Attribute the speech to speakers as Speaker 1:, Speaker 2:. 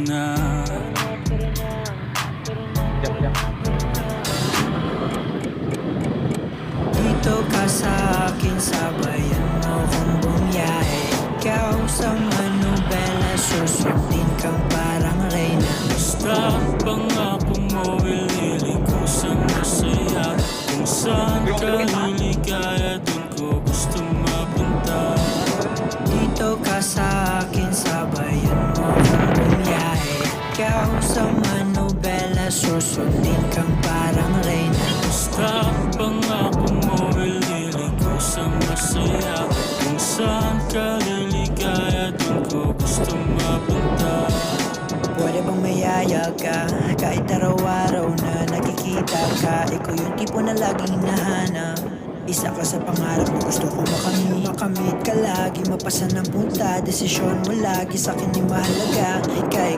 Speaker 1: na.
Speaker 2: Dito ka sa akin, sabayan mo kong bumiyahe. Ikaw sa manubela, susundin kang parang reyna.
Speaker 1: Basta pangako mo, ililiko sa masaya. Kung saan ka liligaya, dun ko gusto mapunta.
Speaker 2: Dito ka sa akin, sabayan mo kong bumiyahe. Ikaw sa manubela, susundin kang parang reyna.
Speaker 1: Basta pangako mo, ililiko sa masaya. Kung saan ka liligaya, dun ko gusto mapunta.
Speaker 2: Pwede bang mayaya ka? Kahit araw-araw na nakikita ka, ikaw yung tipo na laging hinahanap. Isa ka sa pangarap na gusto ko makamit. Makamit ka lagi, mapasa ng punta. Desisyon mo lagi sa'kin ay mahalaga. Ika'y